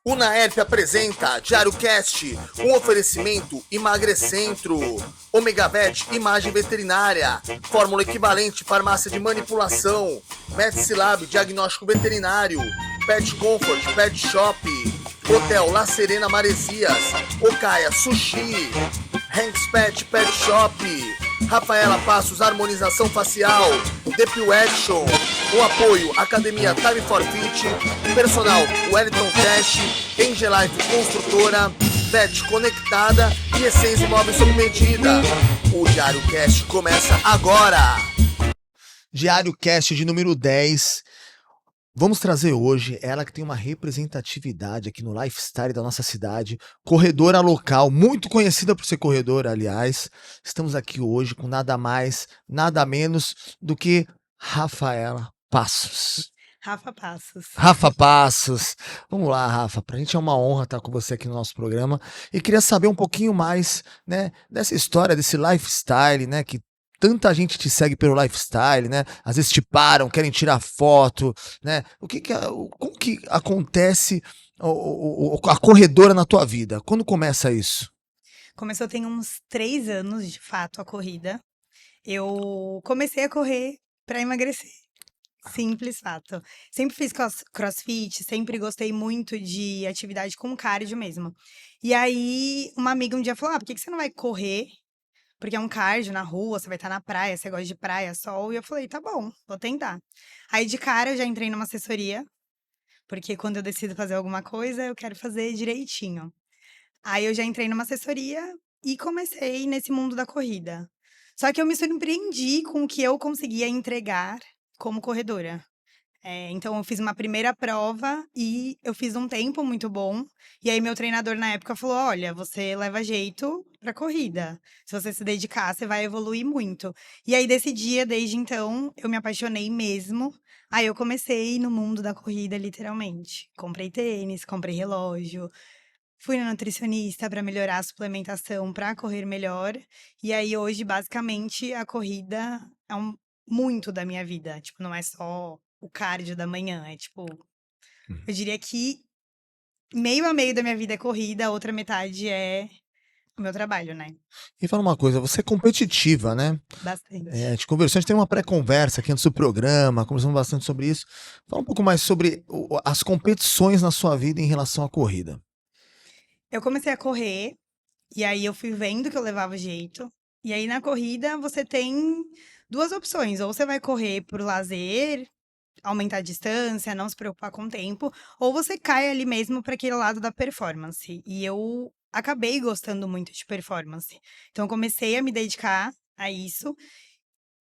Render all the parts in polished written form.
Unaerp apresenta Diário Cast, um oferecimento Emagrecentro, Omegavete Imagem Veterinária, Fórmula Equivalente Farmácia de Manipulação, Medicilab Diagnóstico Veterinário, Pet Comfort Pet Shop, Hotel La Serena Maresias, Okaya Sushi, Hanks Pet Shop, Rafaela Passos Harmonização Facial, Depil Action, o apoio Academia Time for Fit, Personal Wellington Cash, Angelife Construtora, Vet Conectada e Essência Móveis sob medida. O Diário Cast começa agora. Diário Cast de número 10. Vamos trazer hoje ela que tem uma representatividade aqui no lifestyle da nossa cidade, corredora local, muito conhecida por ser corredora, aliás. Estamos aqui hoje com nada mais, nada menos do que Rafaela Passos. Rafa Passos. Vamos lá, Rafa. Pra gente é uma honra estar com você aqui no nosso programa. E queria saber um pouquinho mais, né, dessa história, desse lifestyle, né, que tanta gente te segue pelo lifestyle, né? Às vezes te param, querem tirar foto, né? Como que acontece a corredora na tua vida? Quando começa isso? Começou tem uns 3 anos, de fato, a corrida. Eu comecei a correr para emagrecer. Simples fato. Sempre fiz crossfit, sempre gostei muito de atividade com cardio mesmo. E aí, uma amiga um dia falou, por que você não vai correr? Porque é um cardio na rua, você vai estar na praia, você gosta de praia, sol. E eu falei, tá bom, vou tentar. Aí, de cara, eu já entrei numa assessoria. Porque quando eu decido fazer alguma coisa, eu quero fazer direitinho. Aí, eu já entrei numa assessoria e comecei nesse mundo da corrida. Só que eu me surpreendi com o que eu conseguia entregar como corredora. Então, eu fiz uma primeira prova e eu fiz um tempo muito bom. E aí, meu treinador na época falou: olha, você leva jeito pra corrida. Se você se dedicar, você vai evoluir muito. E aí, desse dia, desde então, eu me apaixonei mesmo. Aí, eu comecei no mundo da corrida, literalmente. Comprei tênis, comprei relógio. Fui na nutricionista para melhorar a suplementação para correr melhor. E aí, hoje, basicamente, a corrida é muito da minha vida. Tipo, não é só o cardio da manhã. É tipo, eu diria que meio a meio da minha vida é corrida, a outra metade é o meu trabalho, né? E fala uma coisa, você é competitiva, né? Bastante. A gente conversou, a gente tem uma pré-conversa aqui antes do programa, conversamos bastante sobre isso. Fala um pouco mais sobre as competições na sua vida em relação à corrida. Eu comecei a correr, e aí eu fui vendo que eu levava jeito. E aí, na corrida, você tem 2 opções. Ou você vai correr por lazer, aumentar a distância, não se preocupar com o tempo, ou você cai ali mesmo para aquele lado da performance. E eu acabei gostando muito de performance. Então, eu comecei a me dedicar a isso.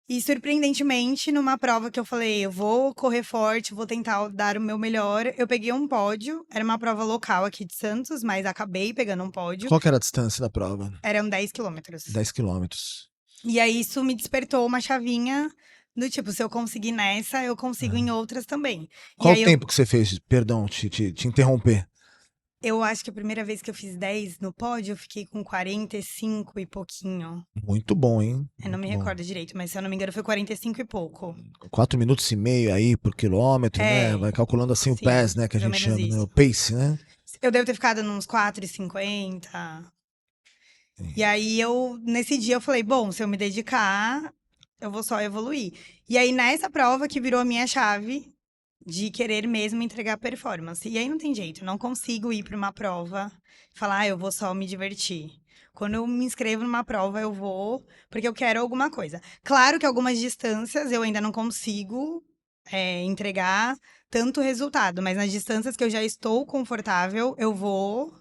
E, surpreendentemente, numa prova que eu falei, eu vou correr forte, vou tentar dar o meu melhor, eu peguei um pódio. Era uma prova local aqui de Santos, mas acabei pegando um pódio. Qual que era a distância da prova? Eram 10 quilômetros. 10 quilômetros. E aí, isso me despertou uma chavinha do tipo, se eu conseguir nessa, eu consigo em outras também. Qual e aí o tempo que você fez? Perdão, te interromper. eu acho que a primeira vez que eu fiz 10 no pódio, eu fiquei com 45 e pouquinho. Muito bom, hein? Eu não me Muito bom. recordo direito, mas se eu não me engano foi 45 e pouco. 4 minutos e meio aí por quilômetro, né? Vai calculando assim o sim, pace, né? Que a pelo gente menos chama, né? isso. O pace, né? Eu devo ter ficado nos 4,50. E aí, nesse dia, eu falei, bom, se eu me dedicar, eu vou só evoluir. E aí, nessa prova que virou a minha chave de querer mesmo entregar performance. E aí, não tem jeito, eu não consigo ir para uma prova e falar, eu vou só me divertir. Quando eu me inscrevo numa prova, eu vou porque eu quero alguma coisa. Claro que algumas distâncias eu ainda não consigo entregar tanto resultado, mas nas distâncias que eu já estou confortável, eu vou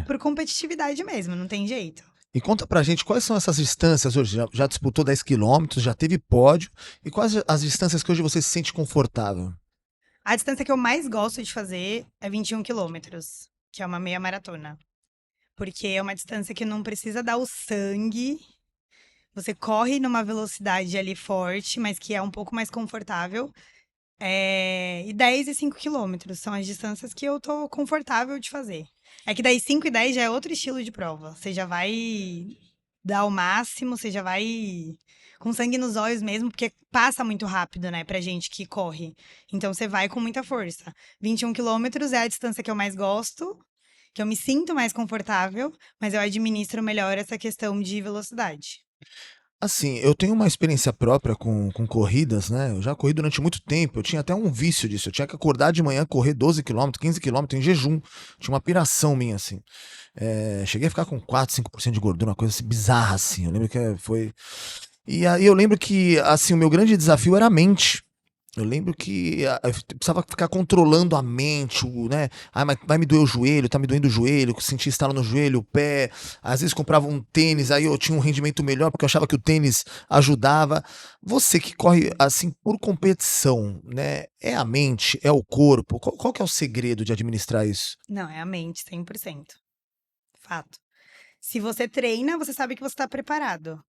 por competitividade mesmo, não tem jeito. E conta pra gente quais são essas distâncias hoje. Já disputou 10 quilômetros, já teve pódio. E quais as distâncias que hoje você se sente confortável? A distância que eu mais gosto de fazer é 21 quilômetros, que é uma meia maratona. Porque é uma distância que não precisa dar o sangue. Você corre numa velocidade ali forte, mas que é um pouco mais confortável. E 10 e 5 quilômetros são as distâncias que eu tô confortável de fazer. É que daí 5 e 10 já é outro estilo de prova. Você já vai dar o máximo, você já vai com sangue nos olhos mesmo, porque passa muito rápido, né, pra gente que corre. Então você vai com muita força. 21 quilômetros é a distância que eu mais gosto, que eu me sinto mais confortável, mas eu administro melhor essa questão de velocidade. Assim, eu tenho uma experiência própria com corridas, né? Eu já corri durante muito tempo, eu tinha até um vício disso. Eu tinha que acordar de manhã, correr 12 quilômetros, 15 quilômetros em jejum. Tinha uma piração minha, assim. Cheguei a ficar com 4, 5% de gordura, uma coisa assim, bizarra, assim. Eu lembro que foi. E aí eu lembro que, assim, o meu grande desafio era a mente. Eu lembro que eu precisava ficar controlando a mente, né? Ah, mas vai me doer o joelho, tá me doendo o joelho, sentir estalo no joelho, o pé. Às vezes comprava um tênis, aí eu tinha um rendimento melhor porque eu achava que o tênis ajudava. Você que corre assim por competição, né? É a mente, é o corpo. Qual que é o segredo de administrar isso? Não, é a mente, 100%. Fato. Se você treina, você sabe que você está preparado.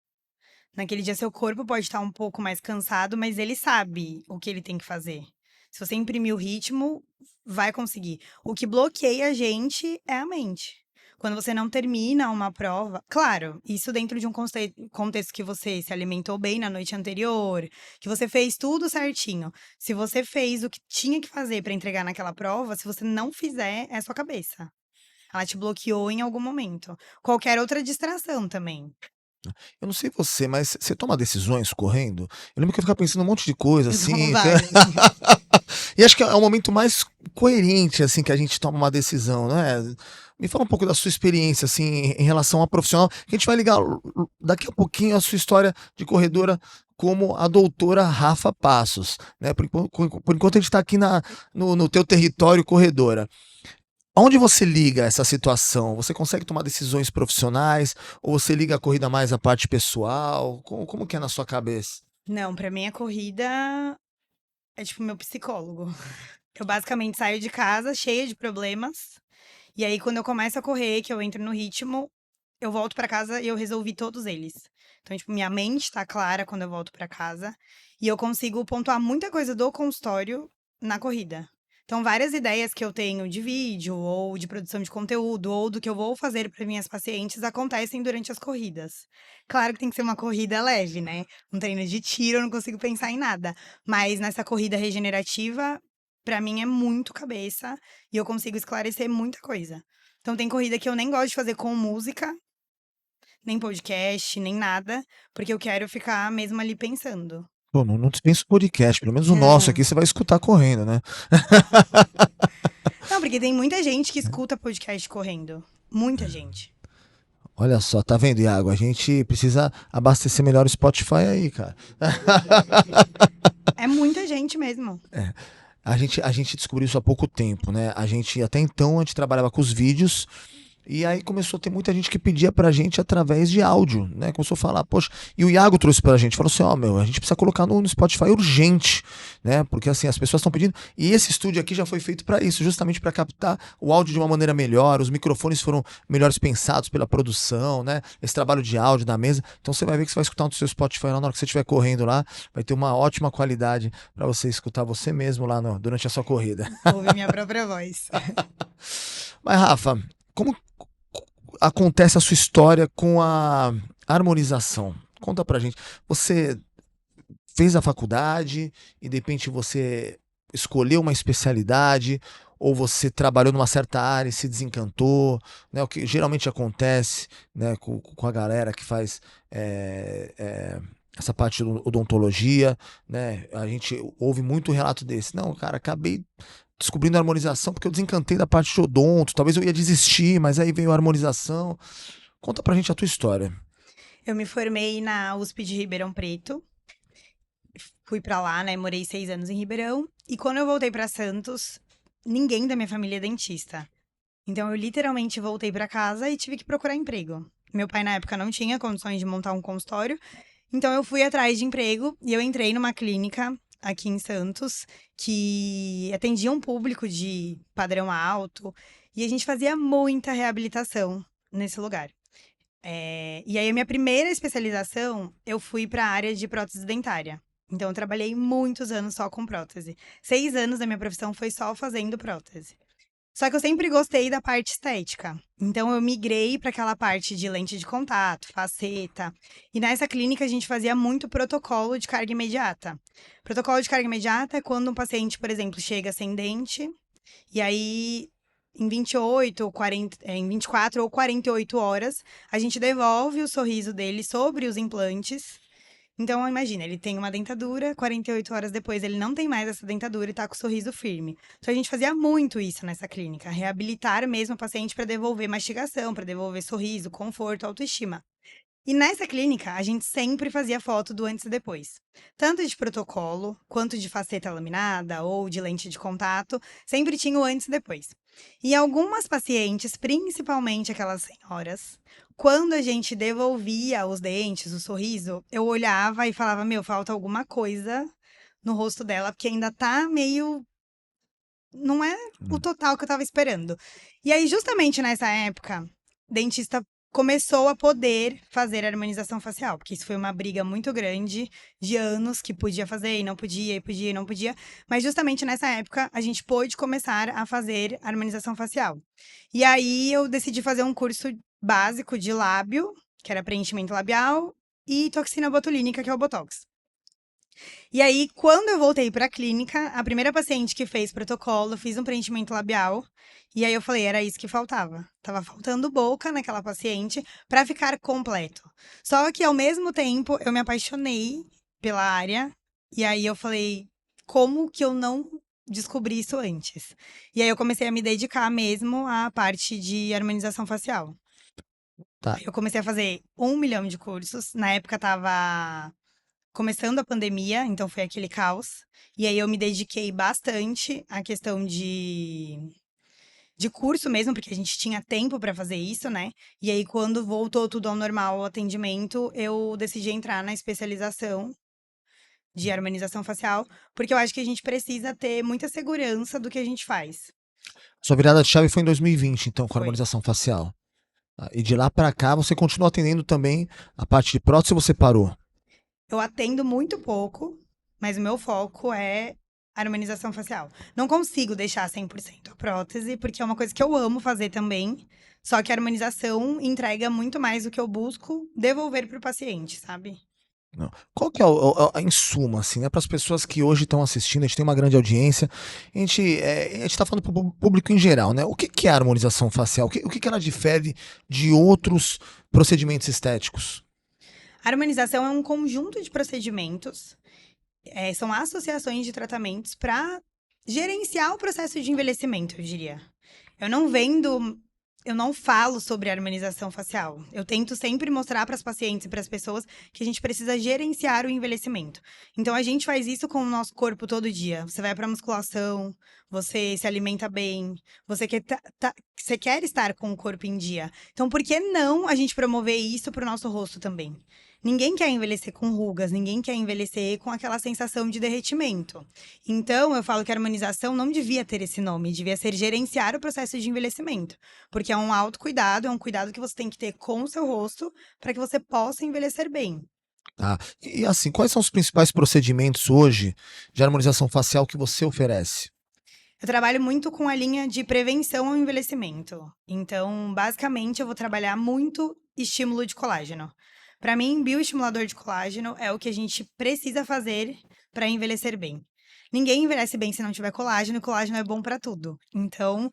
Naquele dia, seu corpo pode estar um pouco mais cansado, mas ele sabe o que ele tem que fazer. Se você imprimir o ritmo, vai conseguir. O que bloqueia a gente é a mente. Quando você não termina uma prova, claro, isso dentro de um contexto que você se alimentou bem na noite anterior, que você fez tudo certinho. Se você fez o que tinha que fazer para entregar naquela prova, se você não fizer, é sua cabeça. Ela te bloqueou em algum momento. Qualquer outra distração também. Eu não sei você, mas você toma decisões correndo? Eu lembro que eu ficava pensando um monte de coisa, Eu tomo assim. várias. E acho que é o momento mais coerente, assim, que a gente toma uma decisão, né? Me fala um pouco da sua experiência, assim, em relação a profissional, que a gente vai ligar daqui a pouquinho a sua história de corredora como a doutora Rafa Passos, né? Por enquanto a gente está aqui no teu território corredora. Onde você liga essa situação? Você consegue tomar decisões profissionais? Ou você liga a corrida mais à parte pessoal? Como que é na sua cabeça? Não, pra mim a corrida é tipo meu psicólogo. Eu basicamente saio de casa cheia de problemas. E aí, quando eu começo a correr, que eu entro no ritmo, eu volto pra casa e eu resolvi todos eles. Então, tipo, minha mente tá clara quando eu volto pra casa. E eu consigo pontuar muita coisa do consultório na corrida. Então, várias ideias que eu tenho de vídeo, ou de produção de conteúdo, ou do que eu vou fazer para minhas pacientes acontecem durante as corridas. Claro que tem que ser uma corrida leve, né? Um treino de tiro, eu não consigo pensar em nada. Mas nessa corrida regenerativa, pra mim é muito cabeça e eu consigo esclarecer muita coisa. Então, tem corrida que eu nem gosto de fazer com música, nem podcast, nem nada, porque eu quero ficar mesmo ali pensando. Pô, não dispensa o podcast, pelo menos o nosso aqui você vai escutar correndo, né? Não, porque tem muita gente que escuta podcast correndo. Muita gente. Olha só, tá vendo, Iago? A gente precisa abastecer melhor o Spotify aí, cara. É muita gente mesmo. A gente descobriu isso há pouco tempo, né? Até então, a gente trabalhava com os vídeos. E aí começou a ter muita gente que pedia pra gente através de áudio, né? Começou a falar, poxa, e o Iago trouxe pra gente, falou assim, ó, meu, a gente precisa colocar no Spotify urgente, né? Porque assim, as pessoas estão pedindo, e esse estúdio aqui já foi feito pra isso, justamente pra captar o áudio de uma maneira melhor, os microfones foram melhores pensados pela produção, né? Esse trabalho de áudio da mesa, então você vai ver que você vai escutar no seu Spotify lá na hora que você estiver correndo lá, vai ter uma ótima qualidade pra você escutar você mesmo lá durante a sua corrida. Ouvir minha própria voz. Mas Rafa, como acontece a sua história com a harmonização? Conta pra gente. Você fez a faculdade e de repente você escolheu uma especialidade ou você trabalhou numa certa área e se desencantou, né? O que geralmente acontece, né, com a galera que faz essa parte de odontologia, né? A gente ouve muito relato desse. Não, cara, acabei descobrindo a harmonização porque eu desencantei da parte de odonto, talvez eu ia desistir, mas aí veio a harmonização. Conta pra gente a tua história. Eu me formei na USP de Ribeirão Preto. Fui pra lá, né? Morei 6 anos em Ribeirão. E quando eu voltei pra Santos, ninguém da minha família é dentista. Então eu literalmente voltei pra casa e tive que procurar emprego. Meu pai na época não tinha condições de montar um consultório. Então eu fui atrás de emprego e eu entrei numa clínica aqui em Santos que atendia um público de padrão alto e a gente fazia muita reabilitação nesse lugar. E aí a minha primeira especialização, eu fui para a área de prótese dentária. Então eu trabalhei muitos anos só com prótese. 6 anos da minha profissão foi só fazendo prótese. Só que eu sempre gostei da parte estética. Então eu migrei para aquela parte de lente de contato, faceta. E nessa clínica a gente fazia muito protocolo de carga imediata. Protocolo de carga imediata é quando um paciente, por exemplo, chega sem dente e aí em 28 ou 40, em 24 ou 48 horas, a gente devolve o sorriso dele sobre os implantes. Então, imagina, ele tem uma dentadura, 48 horas depois ele não tem mais essa dentadura e tá com o sorriso firme. Então, a gente fazia muito isso nessa clínica, reabilitar mesmo o paciente para devolver mastigação, para devolver sorriso, conforto, autoestima. E nessa clínica, a gente sempre fazia foto do antes e depois. Tanto de protocolo, quanto de faceta laminada ou de lente de contato, sempre tinha o antes e depois. E algumas pacientes, principalmente aquelas senhoras, quando a gente devolvia os dentes, o sorriso, eu olhava e falava: meu, falta alguma coisa no rosto dela, porque ainda tá meio. Não é o total que eu tava esperando. E aí, justamente nessa época, dentista começou a poder fazer harmonização facial, porque isso foi uma briga muito grande de anos que podia fazer e não podia, e podia e não podia. Mas justamente nessa época a gente pôde começar a fazer harmonização facial. E aí eu decidi fazer um curso básico de lábio, que era preenchimento labial, e toxina botulínica, que é o Botox. E aí, quando eu voltei pra clínica, a primeira paciente que fez protocolo, fiz um preenchimento labial. E aí eu falei, era isso que faltava. Tava faltando boca naquela paciente pra ficar completo. Só que ao mesmo tempo eu me apaixonei pela área. E aí eu falei, como que eu não descobri isso antes? E aí eu comecei a me dedicar mesmo à parte de harmonização facial. Tá. Aí eu comecei a fazer 1 milhão de cursos. Na época tava começando a pandemia, então foi aquele caos. E aí eu me dediquei bastante à questão de curso mesmo, porque a gente tinha tempo para fazer isso, né? E aí quando voltou tudo ao normal, o atendimento, eu decidi entrar na especialização de harmonização facial, porque eu acho que a gente precisa ter muita segurança do que a gente faz. Sua virada de chave foi em 2020, então, com a Foi. harmonização facial. Tá? E de lá pra cá, você continuou atendendo também a parte de prótese ou você parou? Eu atendo muito pouco, mas o meu foco é harmonização facial. Não consigo deixar 100% a prótese, porque é uma coisa que eu amo fazer também. Só que a harmonização entrega muito mais do que eu busco devolver para o paciente, sabe? Não. Qual que é em suma, assim, né, para as pessoas que hoje estão assistindo, a gente tem uma grande audiência, a gente tá falando para o público em geral, né? O que, que é a harmonização facial? O que, que ela difere de outros procedimentos estéticos? A harmonização é um conjunto de procedimentos, são associações de tratamentos para gerenciar o processo de envelhecimento, eu diria. Eu não vendo, eu não falo sobre harmonização facial. Eu tento sempre mostrar para as pacientes e para as pessoas que a gente precisa gerenciar o envelhecimento. Então a gente faz isso com o nosso corpo todo dia. Você vai para musculação, você se alimenta bem, você quer estar com o corpo em dia. Então por que não a gente promover isso para o nosso rosto também? Ninguém quer envelhecer com rugas, ninguém quer envelhecer com aquela sensação de derretimento. Então, eu falo que a harmonização não devia ter esse nome, devia ser gerenciar o processo de envelhecimento. Porque é um autocuidado, é um cuidado que você tem que ter com o seu rosto para que você possa envelhecer bem. Tá? E assim, quais são os principais procedimentos hoje de harmonização facial que você oferece? Eu trabalho muito com a linha de prevenção ao envelhecimento. Então, basicamente, eu vou trabalhar muito estímulo de colágeno. Para mim, bioestimulador de colágeno é o que a gente precisa fazer para envelhecer bem. Ninguém envelhece bem se não tiver colágeno, e colágeno é bom para tudo. Então,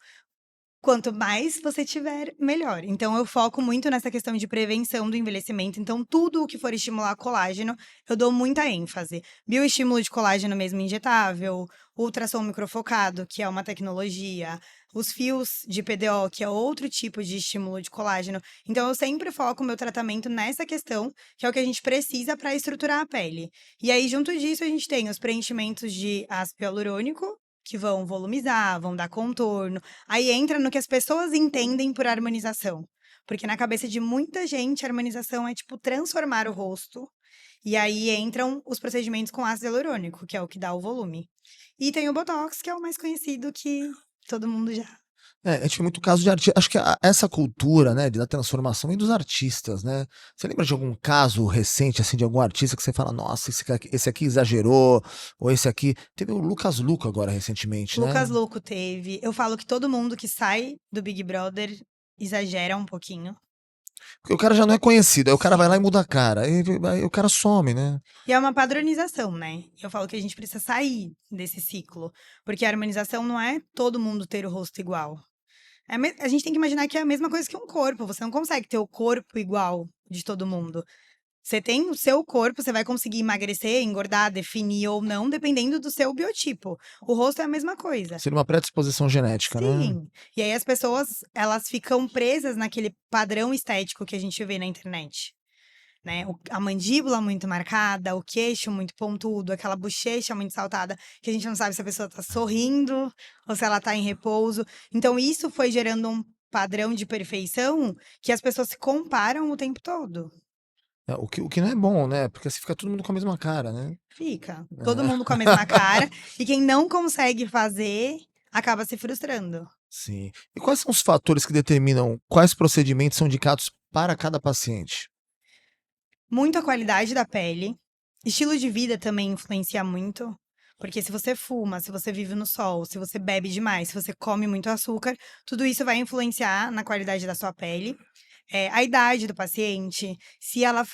quanto mais você tiver, melhor. Então, eu foco muito nessa questão de prevenção do envelhecimento. Então, tudo o que for estimular colágeno, eu dou muita ênfase. Bioestímulo de colágeno mesmo injetável, ultrassom microfocado, que é uma tecnologia, os fios de PDO, que é outro tipo de estímulo de colágeno. Então, eu sempre foco o meu tratamento nessa questão, que é o que a gente precisa para estruturar a pele. E aí, junto disso, a gente tem os preenchimentos de ácido hialurônico, que vão volumizar, vão dar contorno. Aí entra no que as pessoas entendem por harmonização. Porque na cabeça de muita gente, a harmonização é tipo transformar o rosto. E aí entram os procedimentos com ácido hialurônico, que é o que dá o volume. E tem o Botox, que é o mais conhecido que todo mundo já A gente vê muito caso de artista. Acho que essa cultura, né, da transformação vem dos artistas, né? Você lembra de algum caso recente, assim, de algum artista que você fala, nossa, esse aqui exagerou, ou esse aqui. Teve o Lucas Luco agora recentemente, né? Lucas Luco teve. Eu falo que todo mundo que sai do Big Brother exagera um pouquinho. Porque o cara já não é conhecido, aí o cara vai lá e muda a cara, aí o cara some, né? E é uma padronização, né? Eu falo que a gente precisa sair desse ciclo. Porque a harmonização não é todo mundo ter o rosto igual. A gente tem que imaginar que é a mesma coisa que um corpo. Você não consegue ter o corpo igual de todo mundo. Você tem o seu corpo, você vai conseguir emagrecer, engordar, definir ou não, dependendo do seu biotipo. O rosto é a mesma coisa. Seria uma predisposição genética, né? Sim. E aí as pessoas, elas ficam presas naquele padrão estético que a gente vê na internet. Né? A mandíbula muito marcada, o queixo muito pontudo, aquela bochecha muito saltada, que a gente não sabe se a pessoa tá sorrindo ou se ela tá em repouso. Então, isso foi gerando um padrão de perfeição que as pessoas se comparam o tempo todo. O que não é bom, né? Porque assim fica todo mundo com a mesma cara, né? Fica. Todo mundo com a mesma cara. E quem não consegue fazer, acaba se frustrando. Sim. E quais são os fatores que determinam quais procedimentos são indicados para cada paciente? Muito a qualidade da pele. Estilo de vida também influencia muito. Porque se você fuma, se você vive no sol, se você bebe demais, se você come muito açúcar, tudo isso vai influenciar na qualidade da sua pele. A idade do paciente, se ela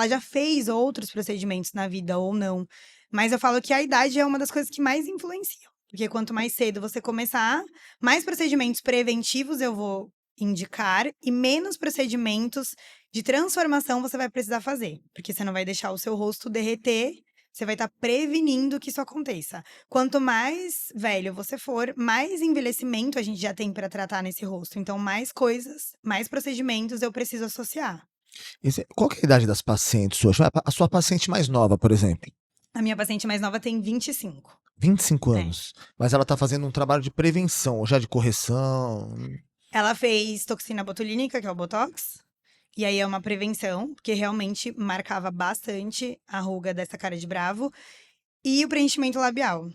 já fez outros procedimentos na vida ou não. Mas eu falo que a idade é uma das coisas que mais influenciam. Porque quanto mais cedo você começar, mais procedimentos preventivos eu vou indicar e menos procedimentos de transformação você vai precisar fazer. Porque você não vai deixar o seu rosto derreter, você vai estar prevenindo que isso aconteça. Quanto mais velho você for, mais envelhecimento a gente já tem para tratar nesse rosto. Então, mais coisas, mais procedimentos eu preciso associar. Qual que é a idade das pacientes hoje? A sua paciente mais nova, por exemplo. A minha paciente mais nova tem 25. 25 É. anos. Mas ela tá fazendo um trabalho de prevenção, ou já de correção. Ela fez toxina botulínica, que é o Botox. E aí é uma prevenção, porque realmente marcava bastante a ruga dessa cara de bravo. E o preenchimento labial.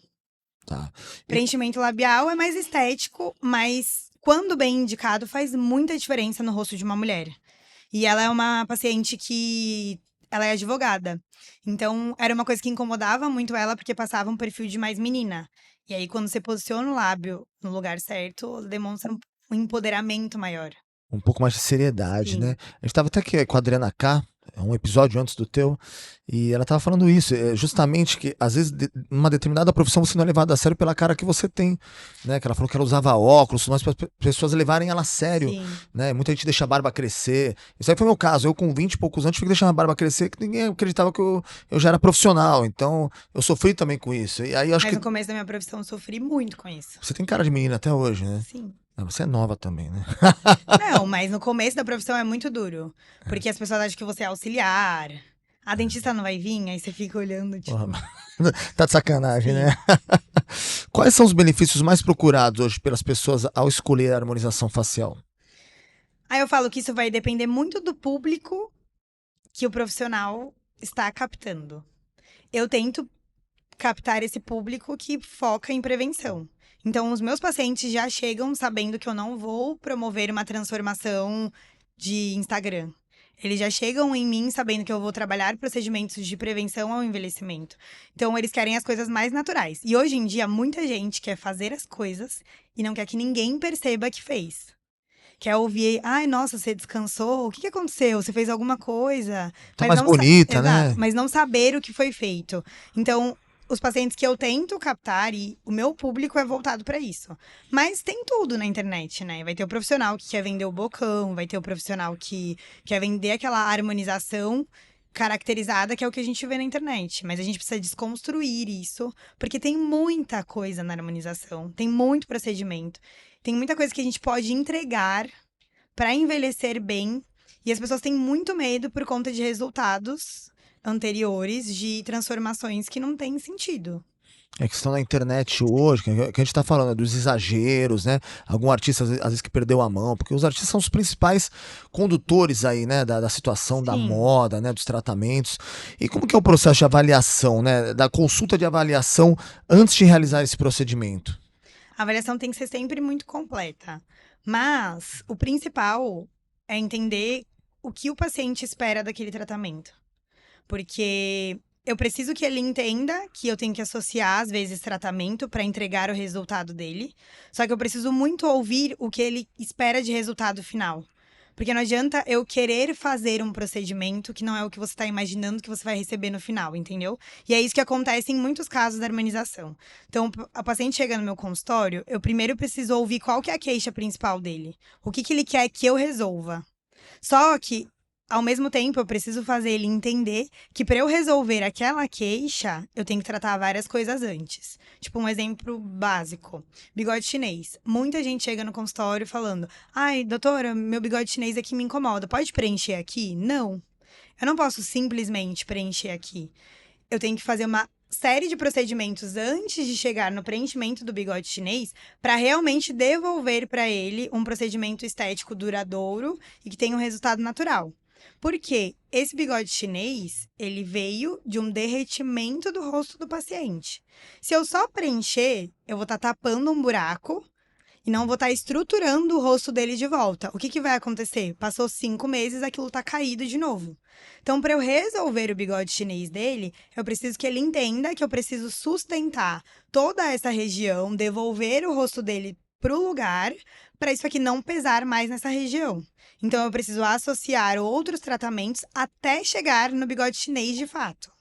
Tá. Preenchimento labial é mais estético, mas quando bem indicado faz muita diferença no rosto de uma mulher. E ela é uma paciente que ela é advogada. Então, era uma coisa que incomodava muito ela, porque passava um perfil de mais menina. E aí, quando você posiciona o lábio no lugar certo, demonstra um empoderamento maior. Um pouco mais de seriedade, Sim. né? A gente tava até aqui com a Adriana K, um episódio antes do teu, e ela tava falando isso, justamente que às vezes numa determinada profissão você não é levado a sério pela cara que você tem, né? Que ela falou que ela usava óculos, mas para as pessoas levarem ela a sério, Sim. né? Muita gente deixa a barba crescer. Isso aí foi o meu caso. Eu com 20 e poucos anos tive que deixar a barba crescer, que ninguém acreditava que eu já era profissional. Então, eu sofri também com isso. E aí eu acho Mas que no começo da minha profissão eu sofri muito com isso. você tem cara de menina até hoje, né? Sim. Ah, você é nova também, né? Não, mas no começo da profissão é muito duro. Porque as pessoas acham que você é auxiliar. A dentista não vai vir, aí você fica olhando, tipo... Porra, tá de sacanagem, Sim. né? Quais são os benefícios mais procurados hoje pelas pessoas ao escolher a harmonização facial? Aí eu falo que isso vai depender muito do público que o profissional está captando. Eu tento captar esse público que foca em prevenção. Então, os meus pacientes já chegam sabendo que eu não vou promover uma transformação de Instagram. Eles já chegam em mim sabendo que eu vou trabalhar procedimentos de prevenção ao envelhecimento. Então, eles querem as coisas mais naturais. E hoje em dia, muita gente quer fazer as coisas e não quer que ninguém perceba que fez. Quer ouvir, ai, nossa, você descansou? O que aconteceu? Você fez alguma coisa? Tá mais não bonita, né? Exato, mas não saber o que foi feito. Então, os pacientes que eu tento captar e o meu público é voltado para isso. Mas tem tudo na internet, né? Vai ter o profissional que quer vender o bocão, vai ter o profissional que quer vender aquela harmonização caracterizada, que é o que a gente vê na internet. Mas a gente precisa desconstruir isso, porque tem muita coisa na harmonização, tem muito procedimento, tem muita coisa que a gente pode entregar para envelhecer bem, e as pessoas têm muito medo por conta de resultados anteriores de transformações que não têm sentido. É que estão na internet hoje, que a gente tá falando dos exageros, né? Algum artista, às vezes, que perdeu a mão, porque os artistas são os principais condutores aí, né? Da situação, da Sim. moda, né? Dos tratamentos. E como que é o processo de avaliação, né? Da consulta de avaliação antes de realizar esse procedimento? A avaliação tem que ser sempre muito completa. Mas o principal é entender o que o paciente espera daquele tratamento. Porque eu preciso que ele entenda que eu tenho que associar, às vezes, tratamento para entregar o resultado dele. Só que eu preciso muito ouvir o que ele espera de resultado final. Porque não adianta eu querer fazer um procedimento que não é o que você está imaginando que você vai receber no final, entendeu? E é isso que acontece em muitos casos da harmonização. Então, a paciente chega no meu consultório, eu primeiro preciso ouvir qual que é a queixa principal dele. O que ele quer que eu resolva. Só que, ao mesmo tempo, eu preciso fazer ele entender que para eu resolver aquela queixa, eu tenho que tratar várias coisas antes. Tipo, um exemplo básico: bigode chinês. Muita gente chega no consultório falando: ai, doutora, meu bigode chinês aqui me incomoda, pode preencher aqui? Não. Eu não posso simplesmente preencher aqui. Eu tenho que fazer uma série de procedimentos antes de chegar no preenchimento do bigode chinês para realmente devolver para ele um procedimento estético duradouro e que tenha um resultado natural. Porque esse bigode chinês, ele veio de um derretimento do rosto do paciente. Se eu só preencher, eu vou estar tapando um buraco e não vou estar estruturando o rosto dele de volta. O que vai acontecer? Passou 5 meses, aquilo tá caído de novo. Então, para eu resolver o bigode chinês dele, eu preciso que ele entenda que eu preciso sustentar toda essa região, devolver o rosto dele pro lugar, para isso aqui não pesar mais nessa região. Então, eu preciso associar outros tratamentos até chegar no bigode chinês de fato.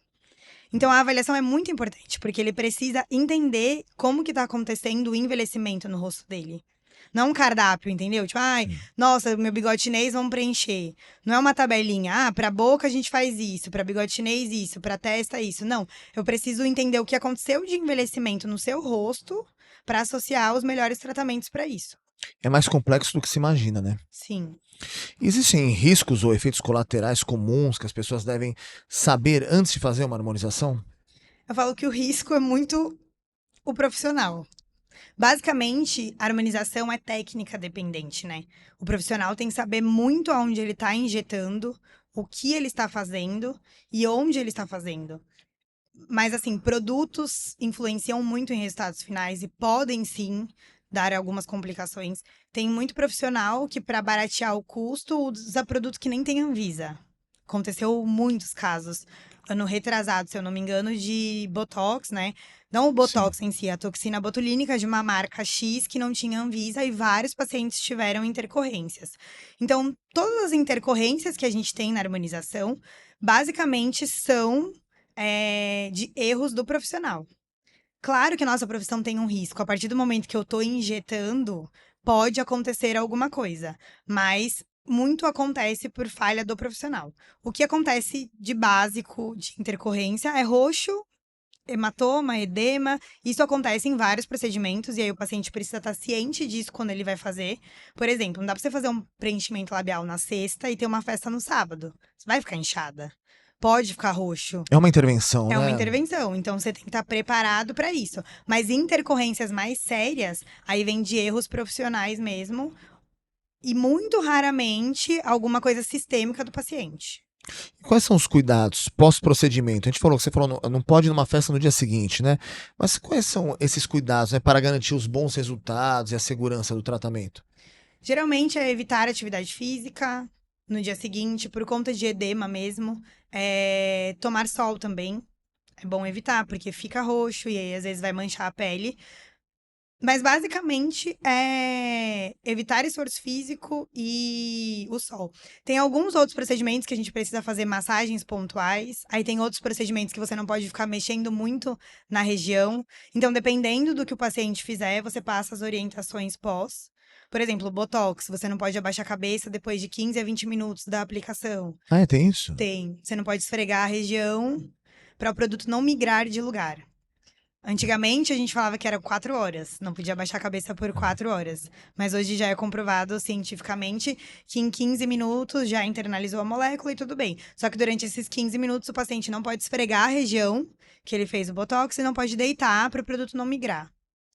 Então, a avaliação é muito importante, porque ele precisa entender como que tá acontecendo o envelhecimento no rosto dele. Não é um cardápio, entendeu? Tipo, ai, nossa, meu bigode chinês, vamos preencher. Não é uma tabelinha, pra boca a gente faz isso, pra bigode chinês isso, pra testa isso. Não, eu preciso entender o que aconteceu de envelhecimento no seu rosto pra associar os melhores tratamentos pra isso. É mais complexo do que se imagina, né? Sim. Existem riscos ou efeitos colaterais comuns que as pessoas devem saber antes de fazer uma harmonização? Eu falo que o risco é muito o profissional. Basicamente, a harmonização é técnica dependente, né? O profissional tem que saber muito aonde ele está injetando, o que ele está fazendo e onde ele está fazendo. Mas, assim, produtos influenciam muito em resultados finais e podem, sim, dar algumas complicações. Tem muito profissional que, para baratear o custo, usa produto que nem tem Anvisa. Aconteceu muitos casos. Ano retrasado, se eu não me engano, de Botox, né? Não o Botox em si, a toxina botulínica de uma marca X que não tinha Anvisa e vários pacientes tiveram intercorrências. Então, todas as intercorrências que a gente tem na harmonização, basicamente são de erros do profissional. Claro que a nossa profissão tem um risco. A partir do momento que eu estou injetando, pode acontecer alguma coisa. Mas muito acontece por falha do profissional. O que acontece de básico, de intercorrência, é roxo, hematoma, edema. Isso acontece em vários procedimentos e aí o paciente precisa estar ciente disso quando ele vai fazer. Por exemplo, não dá pra você fazer um preenchimento labial na sexta e ter uma festa no sábado. Você vai ficar inchada. Pode ficar roxo. É uma intervenção, É né? uma intervenção, então você tem que estar preparado para isso. Mas intercorrências mais sérias, aí vem de erros profissionais mesmo. E muito raramente alguma coisa sistêmica do paciente. Quais são os cuidados pós-procedimento? A gente falou que você falou não pode ir numa festa no dia seguinte, né? Mas quais são esses cuidados, né, para garantir os bons resultados e a segurança do tratamento? Geralmente é evitar atividade física no dia seguinte, por conta de edema mesmo. Tomar sol também. É bom evitar, porque fica roxo e aí às vezes vai manchar a pele. Mas basicamente é evitar esforço físico e o sol. Tem alguns outros procedimentos que a gente precisa fazer massagens pontuais. Aí tem outros procedimentos que você não pode ficar mexendo muito na região. Então, dependendo do que o paciente fizer, você passa as orientações pós. Por exemplo, Botox, você não pode abaixar a cabeça depois de 15 a 20 minutos da aplicação. Ah, tem isso? Tem. Você não pode esfregar a região para o produto não migrar de lugar. Antigamente, a gente falava que era 4 horas. Não podia abaixar a cabeça por 4 horas. Mas hoje já é comprovado cientificamente que em 15 minutos já internalizou a molécula e tudo bem. Só que durante esses 15 minutos, o paciente não pode esfregar a região que ele fez o Botox e não pode deitar para o produto não migrar.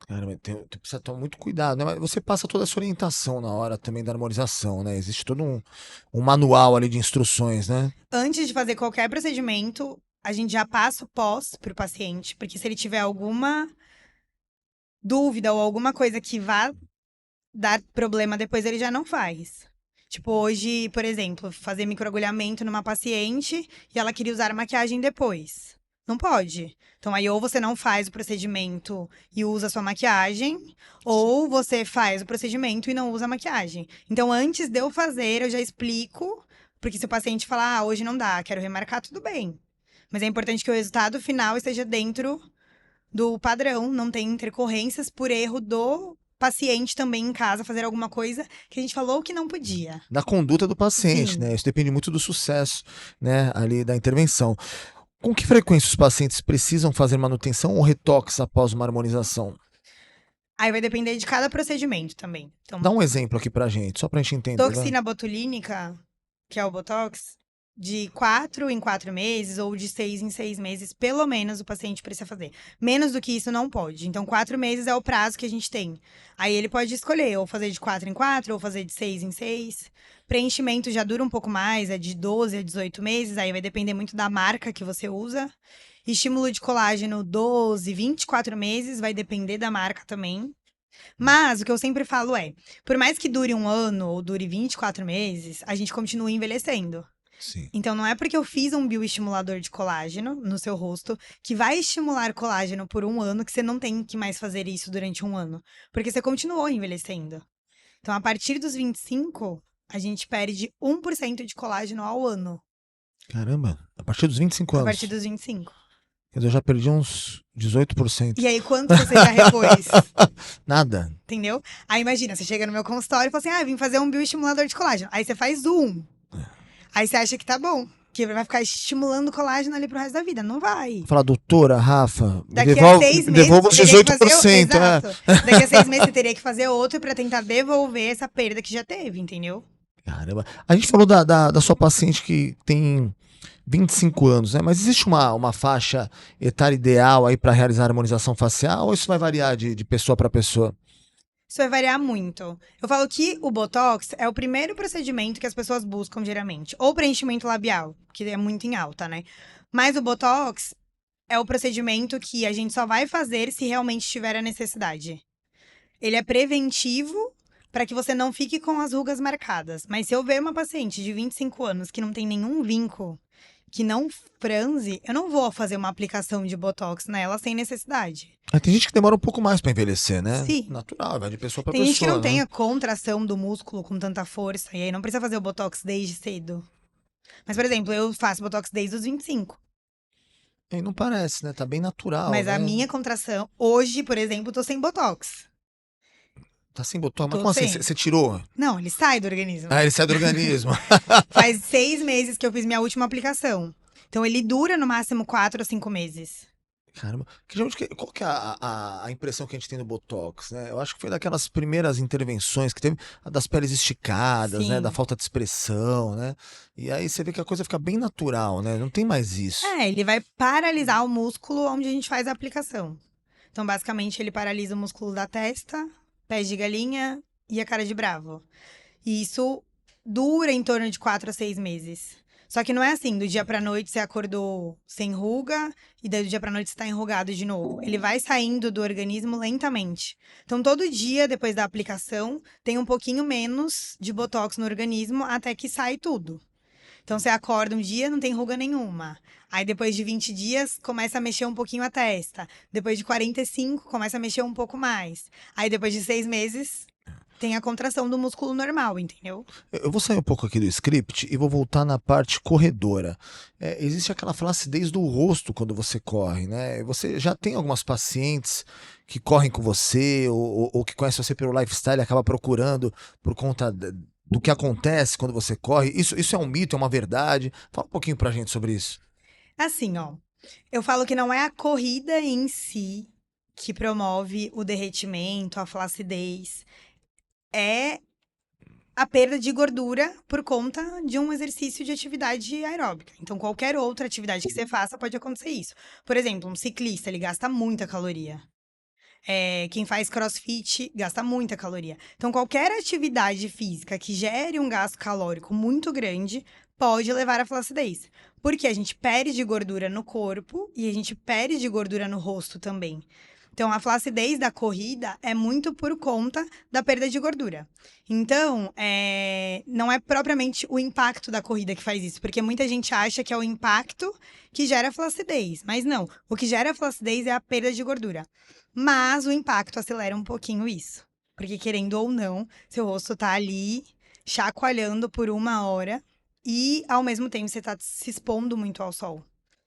Cara, mas precisa tomar muito cuidado, né? Mas você passa toda essa orientação na hora também da harmonização, né? Existe todo um manual ali de instruções, né? Antes de fazer qualquer procedimento, a gente já passa o pós para o paciente, porque se ele tiver alguma dúvida ou alguma coisa que vá dar problema depois, ele já não faz. Tipo, hoje, por exemplo, fazer microagulhamento numa paciente e ela queria usar maquiagem depois. Não pode. Então, aí ou você não faz o procedimento e usa a sua maquiagem, ou você faz o procedimento e não usa a maquiagem. Então, antes de eu fazer, eu já explico, porque se o paciente falar, hoje não dá, quero remarcar, tudo bem. Mas é importante que o resultado final esteja dentro do padrão, não tem intercorrências por erro do paciente também em casa fazer alguma coisa que a gente falou que não podia. Da conduta do paciente, Sim. né? Isso depende muito do sucesso, né, ali da intervenção. Com que frequência os pacientes precisam fazer manutenção ou retoques após uma harmonização? Aí vai depender de cada procedimento também. Então, Dá um exemplo aqui pra gente, só pra gente entender. Vai. toxina botulínica, que é o Botox, de 4 em 4 meses ou de 6 em 6 meses, pelo menos o paciente precisa fazer. Menos do que isso não pode. Então, 4 meses é o prazo que a gente tem. Aí ele pode escolher ou fazer de 4 em 4 ou fazer de 6 em 6. Preenchimento já dura um pouco mais, é de 12 a 18 meses, aí vai depender muito da marca que você usa. Estímulo de colágeno 12, 24 meses, vai depender da marca também. Mas o que eu sempre falo é, por mais que dure um ano ou dure 24 meses, a gente continua envelhecendo. Sim. Então, não é porque eu fiz um bioestimulador de colágeno no seu rosto que vai estimular colágeno por um ano que você não tem que mais fazer isso durante um ano. Porque você continuou envelhecendo. Então, a partir dos 25, a gente perde 1% de colágeno ao ano. Caramba, a partir dos 25 A anos. partir dos 25. Quer dizer, eu já perdi uns 18%. E aí, quanto você já repôs? Nada. Entendeu? Aí, imagina, você chega no meu consultório e fala assim, vim fazer um bioestimulador de colágeno. Aí você faz um. Aí você acha que tá bom. Que vai ficar estimulando colágeno ali pro resto da vida. Não vai. Falar, doutora, Rafa, Daqui a 6 meses, devolva os você teria que 18%. fazer, exato. Daqui a 6 meses você teria que fazer outro pra tentar devolver essa perda que já teve, entendeu? Caramba. A gente falou da sua paciente que tem 25 anos, né? Mas existe uma faixa etária ideal aí para realizar a harmonização facial ou isso vai variar de pessoa para pessoa? Isso vai variar muito. Eu falo que o Botox é o primeiro procedimento que as pessoas buscam geralmente. Ou preenchimento labial, que é muito em alta, né? Mas o Botox é o procedimento que a gente só vai fazer se realmente tiver a necessidade. Ele é preventivo para que você não fique com as rugas marcadas. Mas se eu ver uma paciente de 25 anos que não tem nenhum vinco, que não franze, eu não vou fazer uma aplicação de Botox nela sem necessidade. Tem gente que demora um pouco mais para envelhecer, né? Sim. Natural, vai de pessoa para Tem pessoa. gente que não né? tem a contração do músculo com tanta força, e aí não precisa fazer o Botox desde cedo. Mas, por exemplo, eu faço Botox desde os 25. E não parece, né? Tá bem natural. Mas né? a minha contração, hoje, por exemplo, tô sem Botox. Tá sem botão. Mas Tô como assim? sem. Você tirou? Não, ele sai do organismo. Ah, ele sai do organismo. Faz 6 meses que eu fiz minha última aplicação. Então, ele dura no máximo 4 ou 5 meses. Caramba. Qual que é a impressão que a gente tem do Botox, né? Eu acho que foi daquelas primeiras intervenções que teve, a das peles esticadas, né? Sim. Da falta de expressão, né? E aí você vê que a coisa fica bem natural, né? Não tem mais isso. Ele vai paralisar o músculo onde a gente faz a aplicação. Então, basicamente, ele paralisa o músculo da testa, pés de galinha e a cara de bravo. E isso dura em torno de 4 a 6 meses. Só que não é assim, do dia pra noite você acordou sem ruga e daí do dia pra noite você tá enrugado de novo. Ele vai saindo do organismo lentamente. Então, todo dia, depois da aplicação, tem um pouquinho menos de botox no organismo até que sai tudo. Então, você acorda um dia, não tem ruga nenhuma. Aí, depois de 20 dias, começa a mexer um pouquinho a testa. Depois de 45, começa a mexer um pouco mais. Aí, depois de 6 meses, tem a contração do músculo normal, entendeu? Eu vou sair um pouco aqui do script e vou voltar na parte corredora. Existe aquela flacidez do rosto quando você corre, né? Você já tem algumas pacientes que correm com você ou que conhecem você pelo lifestyle e acaba procurando por conta do que acontece quando você corre. Isso é um mito, é uma verdade? Fala um pouquinho pra gente sobre isso. Assim, ó. Eu falo que não é a corrida em si que promove o derretimento, a flacidez. É a perda de gordura por conta de um exercício de atividade aeróbica. Então, qualquer outra atividade que você faça pode acontecer isso. Por exemplo, um ciclista, ele gasta muita caloria. Quem faz crossfit gasta muita caloria. Então, qualquer atividade física que gere um gasto calórico muito grande pode levar à flacidez. Porque a gente perde gordura no corpo e a gente perde gordura no rosto também. Então, a flacidez da corrida é muito por conta da perda de gordura. Então, não é propriamente o impacto da corrida que faz isso, porque muita gente acha que é o impacto que gera flacidez. Mas não, o que gera flacidez é a perda de gordura. Mas o impacto acelera um pouquinho isso. Porque, querendo ou não, seu rosto tá ali chacoalhando por 1 hora e, ao mesmo tempo, você tá se expondo muito ao sol.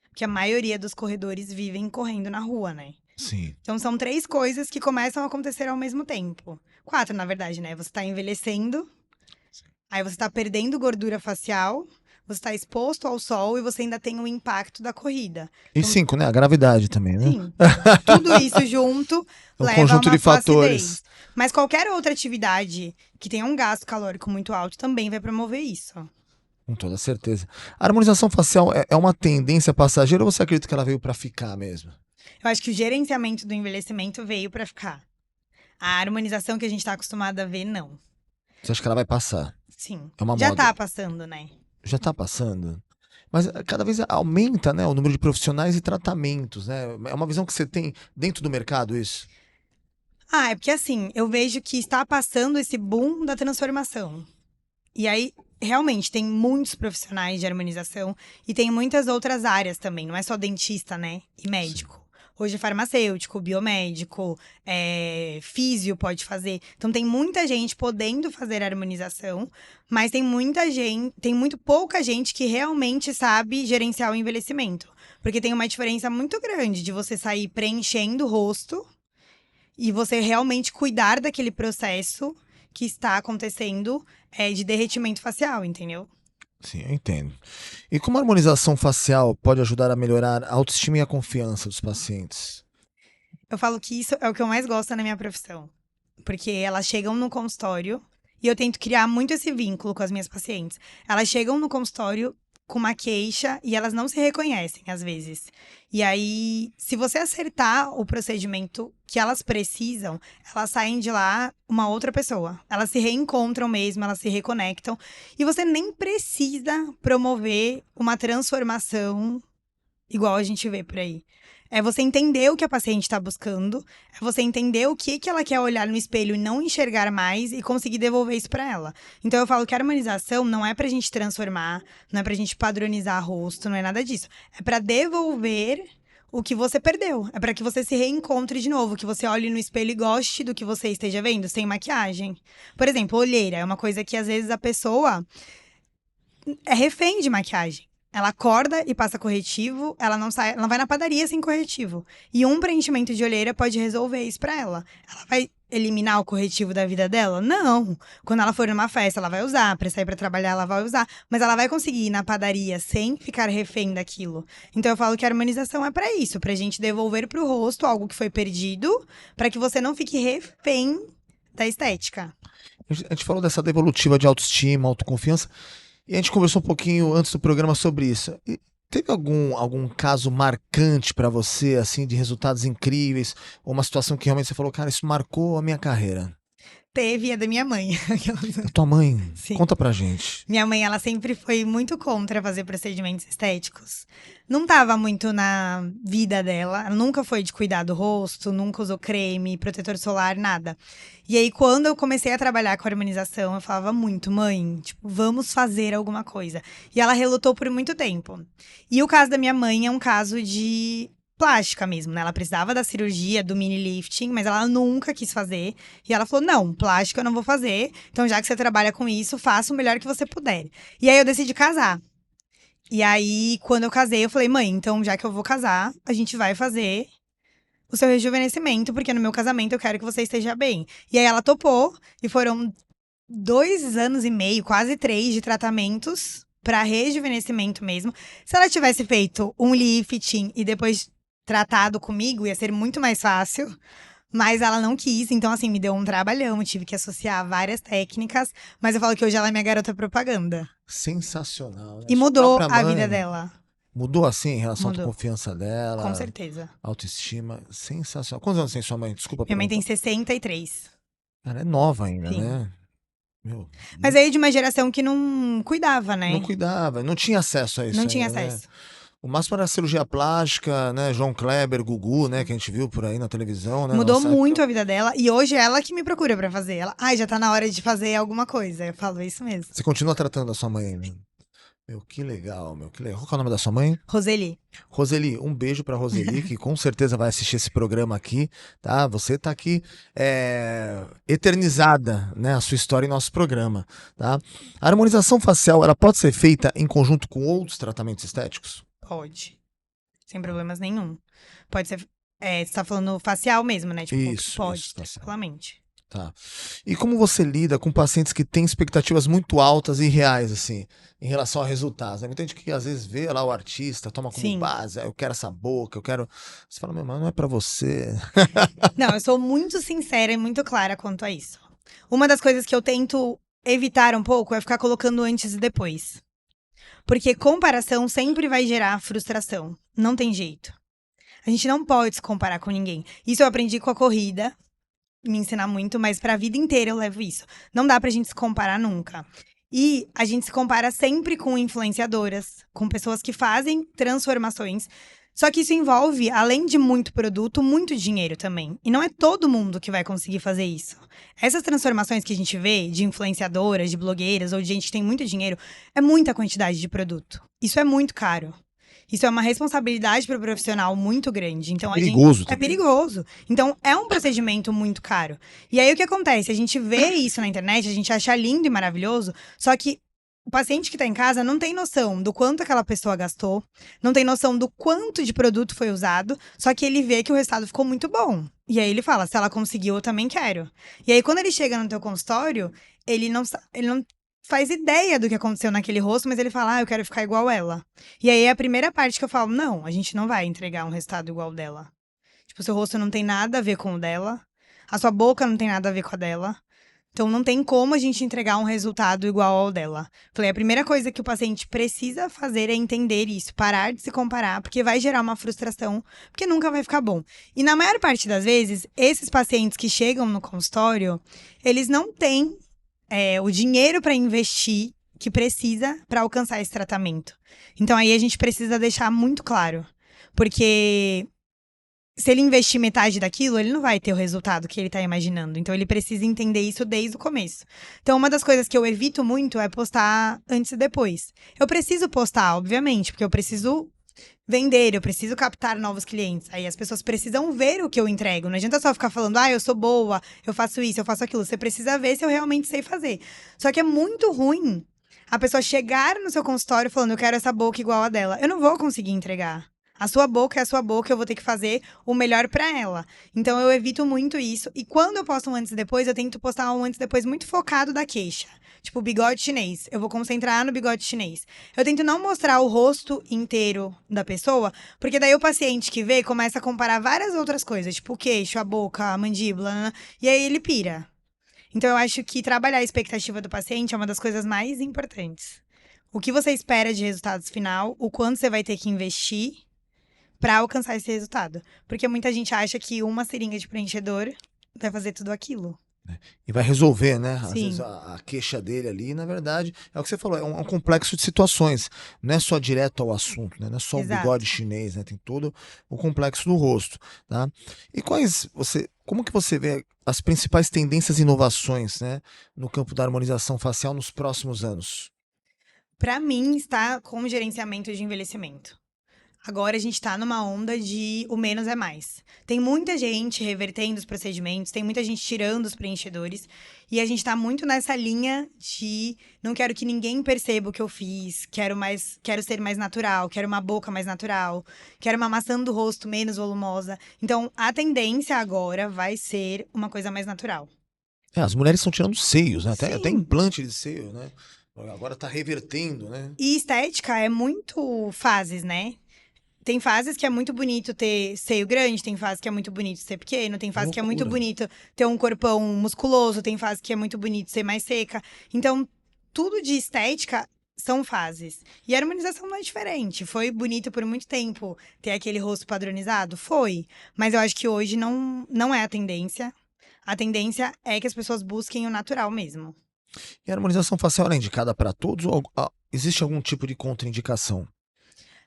Porque a maioria dos corredores vivem correndo na rua, né? Sim. Então, são 3 coisas que começam a acontecer ao mesmo tempo. 4, na verdade, né? Você tá envelhecendo, aí você tá perdendo gordura facial, você tá exposto ao sol e você ainda tem o impacto da corrida. E 5, né? A gravidade também, né? Sim, tudo isso junto É um leva a conjunto uma de fatores. flacidez. Mas qualquer outra atividade que tenha um gasto calórico muito alto também vai promover isso. Com toda certeza. A harmonização facial é uma tendência passageira ou você acredita que ela veio pra ficar mesmo? Eu acho que o gerenciamento do envelhecimento veio pra ficar. A harmonização que a gente tá acostumado a ver, não. Você acha que ela vai passar? Sim. É uma Já moda. tá passando, né? Já tá passando? Mas cada vez aumenta, né, o número de profissionais e tratamentos, né? É uma visão que você tem dentro do mercado, isso? Ah, é porque assim, eu vejo que está passando esse boom da transformação. E aí, realmente, tem muitos profissionais de harmonização e tem muitas outras áreas também, não é só dentista, né? E médico. Hoje é farmacêutico, biomédico, físio pode fazer. Então tem muita gente podendo fazer harmonização, mas tem muito pouca gente que realmente sabe gerenciar o envelhecimento. Porque tem uma diferença muito grande de você sair preenchendo o rosto e você realmente cuidar daquele processo que está acontecendo de derretimento facial, entendeu? Sim, eu entendo. E como a harmonização facial pode ajudar a melhorar a autoestima e a confiança dos pacientes? Eu falo que isso é o que eu mais gosto na minha profissão. Porque elas chegam no consultório e eu tento criar muito esse vínculo com as minhas pacientes. Elas chegam no consultório com uma queixa e elas não se reconhecem, às vezes. E aí, se você acertar o procedimento que elas precisam, elas saem de lá uma outra pessoa. Elas se reencontram mesmo, elas se reconectam. E você nem precisa promover uma transformação igual a gente vê por aí. É você entender o que a paciente está buscando, é você entender o que ela quer olhar no espelho e não enxergar mais e conseguir devolver isso para ela. Então eu falo que a harmonização não é pra gente transformar, não é pra gente padronizar rosto, não é nada disso. É pra devolver o que você perdeu. É pra que você se reencontre de novo, que você olhe no espelho e goste do que você esteja vendo, sem maquiagem. Por exemplo, olheira é uma coisa que às vezes a pessoa é refém de maquiagem. Ela acorda e passa corretivo, ela não vai na padaria sem corretivo. E um preenchimento de olheira pode resolver isso pra ela. Ela vai eliminar o corretivo da vida dela? Não. Quando ela for numa festa, ela vai usar. Pra sair pra trabalhar, ela vai usar. Mas ela vai conseguir ir na padaria sem ficar refém daquilo. Então eu falo que a harmonização é pra isso, pra gente devolver pro rosto algo que foi perdido, pra que você não fique refém da estética. A gente falou dessa devolutiva de autoestima, autoconfiança, e a gente conversou um pouquinho antes do programa sobre isso. E teve algum caso marcante pra você, assim, de resultados incríveis, ou uma situação que realmente você falou, cara, isso marcou a minha carreira? Teve a da minha mãe. A tua mãe? Sim. Conta pra gente. Minha mãe, ela sempre foi muito contra fazer procedimentos estéticos. Não tava muito na vida dela. Ela nunca foi de cuidar do rosto, nunca usou creme, protetor solar, nada. E aí, quando eu comecei a trabalhar com harmonização, eu falava muito, mãe, tipo, vamos fazer alguma coisa. E ela relutou por muito tempo. E o caso da minha mãe é um caso de plástica mesmo, né? Ela precisava da cirurgia, do mini lifting, mas ela nunca quis fazer. E ela falou, não, plástica eu não vou fazer. Então, já que você trabalha com isso, faça o melhor que você puder. E aí, eu decidi casar. E aí, quando eu casei, eu falei, mãe, então, já que eu vou casar, a gente vai fazer o seu rejuvenescimento, porque no meu casamento eu quero que você esteja bem. E aí, ela topou, e foram 2 anos e meio, quase 3, de tratamentos pra rejuvenescimento mesmo. Se ela tivesse feito um lifting e depois tratado comigo, ia ser muito mais fácil, mas ela não quis, então assim, me deu um trabalhão, eu tive que associar várias técnicas, mas eu falo que hoje ela é minha garota propaganda. Sensacional, né? E Sua mudou própria a mãe vida dela, Mudou assim em relação à Mudou. autoconfiança dela, com certeza. autoestima. Sensacional. Quantos anos tem sua mãe? Desculpa Minha mãe tem perguntar. 63. Ela é nova ainda, Sim. né? Meu, Mas aí de uma geração que não cuidava, né? não cuidava, não tinha acesso a isso Não tinha ainda, né? acesso. O máximo era a cirurgia plástica, né? João Kleber, Gugu, né? Que a gente viu por aí na televisão, né? Mudou Nossa muito época. a vida dela e hoje é ela que me procura pra fazer. Ela, ai, já tá na hora de fazer alguma coisa. Eu falo isso mesmo. Você continua tratando da sua mãe, né? Meu, que legal, meu, que legal. Qual que é o nome da sua mãe? Roseli. Roseli, um beijo pra Roseli, que com certeza vai assistir esse programa aqui, tá? Você tá aqui eternizada, né? A sua história em nosso programa, tá? A harmonização facial, ela pode ser feita em conjunto com outros tratamentos estéticos? Pode. Sem problemas nenhum. Pode ser. Você tá falando facial mesmo, né? Tipo, Isso, pode, isso, tá certo. tranquilamente. Tá. E como você lida com pacientes que têm expectativas muito altas e reais, assim, em relação a resultados? Né? Muita gente que às vezes vê lá o artista, toma como Sim. base, eu quero essa boca, eu quero. Você fala, meu, mas não é pra você. Não, eu sou muito sincera e muito clara quanto a isso. Uma das coisas que eu tento evitar um pouco é ficar colocando antes e depois. Porque comparação sempre vai gerar frustração. Não tem jeito. A gente não pode se comparar com ninguém. Isso eu aprendi com a corrida, me ensinar muito, mas pra vida inteira eu levo isso. Não dá pra gente se comparar nunca. E a gente se compara sempre com influenciadoras, com pessoas que fazem transformações. Só que isso envolve, além de muito produto, muito dinheiro também. E não é todo mundo que vai conseguir fazer isso. Essas transformações que a gente vê de influenciadoras, de blogueiras ou de gente que tem muito dinheiro, é muita quantidade de produto. Isso é muito caro. Isso é uma responsabilidade para o profissional muito grande. Então, Perigoso é também. perigoso. Então, é um procedimento muito caro. E aí, o que acontece? A gente vê isso na internet, a gente acha lindo e maravilhoso, só que o paciente que está em casa não tem noção do quanto aquela pessoa gastou, não tem noção do quanto de produto foi usado, só que ele vê que o resultado ficou muito bom. E aí ele fala, se ela conseguiu, eu também quero. E aí, quando ele chega no teu consultório, ele não faz ideia do que aconteceu naquele rosto, mas ele fala, eu quero ficar igual ela. E aí é a primeira parte que eu falo, não, a gente não vai entregar um resultado igual ao dela. Tipo, seu rosto não tem nada a ver com o dela, a sua boca não tem nada a ver com a dela. Então não tem como a gente entregar um resultado igual ao dela. Falei, a primeira coisa que o paciente precisa fazer é entender isso, parar de se comparar, porque vai gerar uma frustração, porque nunca vai ficar bom. E na maior parte das vezes, esses pacientes que chegam no consultório, eles não têm o dinheiro para investir que precisa para alcançar esse tratamento. Então aí a gente precisa deixar muito claro, porque se ele investir metade daquilo, ele não vai ter o resultado que ele tá imaginando. Então ele precisa entender isso desde o começo. Então uma das coisas que eu evito muito é postar antes e depois. Eu preciso postar, obviamente, porque eu preciso vender, eu preciso captar novos clientes. Aí as pessoas precisam ver o que eu entrego. Não adianta só ficar falando, eu sou boa, eu faço isso, eu faço aquilo. Você precisa ver se eu realmente sei fazer. Só que é muito ruim a pessoa chegar no seu consultório falando, eu quero essa boca igual a dela. Eu não vou conseguir entregar. A sua boca é a sua boca, eu vou ter que fazer o melhor pra ela. Então eu evito muito isso. E quando eu posto um antes e depois, eu tento postar um antes e depois muito focado da queixa. Tipo, bigode chinês. Eu vou concentrar no bigode chinês. Eu tento não mostrar o rosto inteiro da pessoa, porque daí o paciente que vê começa a comparar várias outras coisas, tipo o queixo, a boca, a mandíbula, né? E aí ele pira. Então eu acho que trabalhar a expectativa do paciente é uma das coisas mais importantes. O que você espera de resultados final, o quanto você vai ter que investir para alcançar esse resultado. Porque muita gente acha que uma seringa de preenchedor vai fazer tudo aquilo. E vai resolver, né? Às Sim. vezes a queixa dele ali, na verdade, é o que você falou, é um complexo de situações. Não é só direto ao assunto, né? Não é só o Exato. bigode chinês, né? Tem todo o complexo do rosto, tá? E como que você vê as principais tendências e inovações, né, no campo da harmonização facial nos próximos anos? Para mim, está com o gerenciamento de envelhecimento. Agora a gente tá numa onda de o menos é mais. Tem muita gente revertendo os procedimentos, tem muita gente tirando os preenchedores. E a gente tá muito nessa linha de não quero que ninguém perceba o que eu fiz, quero ser mais natural, quero uma boca mais natural, quero uma maçã do rosto menos volumosa. Então, a tendência agora vai ser uma coisa mais natural. As mulheres estão tirando seios, né? Até Sim. implante de seio, né? Agora tá revertendo, né? E estética é muito fases, né? Tem fases que é muito bonito ter seio grande, tem fases que é muito bonito ser pequeno, tem fases que é muito Loucura. bonito ter um corpão musculoso, tem fases que é muito bonito ser mais seca. Então, tudo de estética são fases. E a harmonização não é diferente. Foi bonito por muito tempo ter aquele rosto padronizado? Foi. Mas eu acho que hoje não é a tendência. A tendência é que as pessoas busquem o natural mesmo. E a harmonização facial é indicada para todos ou existe algum tipo de contraindicação?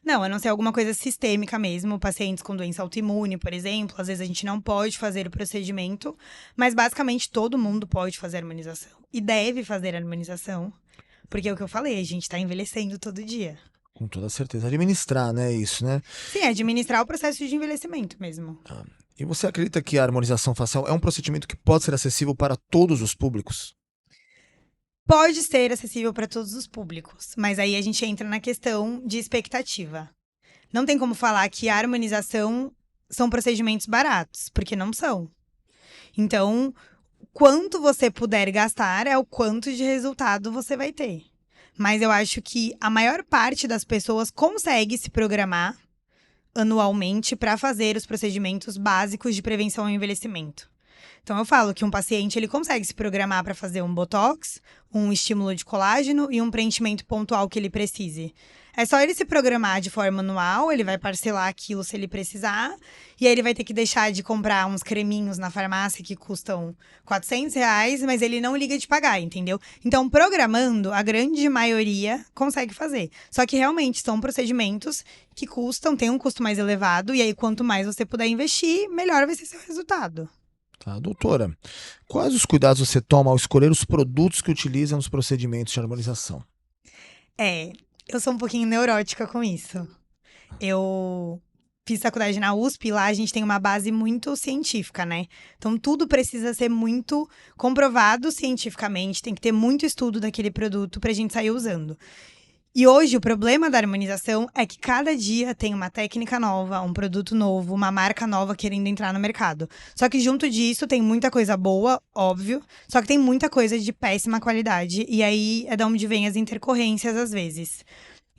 Não, a não ser alguma coisa sistêmica mesmo, pacientes com doença autoimune, por exemplo, às vezes a gente não pode fazer o procedimento, mas basicamente todo mundo pode fazer a harmonização e deve fazer a harmonização, porque é o que eu falei, a gente tá envelhecendo todo dia. Com toda certeza. Administrar, né? Isso, né? Sim, administrar o processo de envelhecimento mesmo. E você acredita que a harmonização facial é um procedimento que pode ser acessível para todos os públicos? Pode ser acessível para todos os públicos, mas aí a gente entra na questão de expectativa. Não tem como falar que a harmonização são procedimentos baratos, porque não são. Então, quanto você puder gastar é o quanto de resultado você vai ter. Mas eu acho que a maior parte das pessoas consegue se programar anualmente para fazer os procedimentos básicos de prevenção ao envelhecimento. Então eu falo que um paciente ele consegue se programar para fazer um botox, um estímulo de colágeno e um preenchimento pontual que ele precise. É só ele se programar de forma anual, ele vai parcelar aquilo se ele precisar, e aí ele vai ter que deixar de comprar uns creminhos na farmácia que custam R$ 400, mas ele não liga de pagar, entendeu? Então, programando, a grande maioria consegue fazer. Só que realmente são procedimentos que têm um custo mais elevado, e aí quanto mais você puder investir, melhor vai ser seu resultado. Tá, doutora, quais os cuidados você toma ao escolher os produtos que utiliza nos procedimentos de harmonização? Eu sou um pouquinho neurótica com isso. Eu fiz faculdade na USP e lá a gente tem uma base muito científica, né? Então tudo precisa ser muito comprovado cientificamente, tem que ter muito estudo daquele produto pra gente sair usando. E hoje o problema da harmonização é que cada dia tem uma técnica nova, um produto novo, uma marca nova querendo entrar no mercado. Só que junto disso tem muita coisa boa, óbvio, só que tem muita coisa de péssima qualidade. E aí é da onde vem as intercorrências às vezes.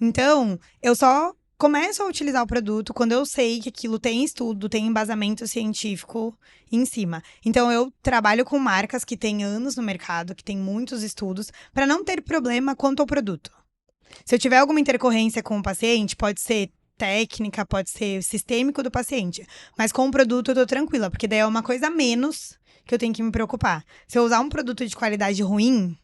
Então, eu só começo a utilizar o produto quando eu sei que aquilo tem estudo, tem embasamento científico em cima. Então, eu trabalho com marcas que têm anos no mercado, que têm muitos estudos, para não ter problema quanto ao produto. Se eu tiver alguma intercorrência com o paciente, pode ser técnica, pode ser sistêmico do paciente. Mas com o produto eu tô tranquila, porque daí é uma coisa a menos que eu tenho que me preocupar. Se eu usar um produto de qualidade ruim,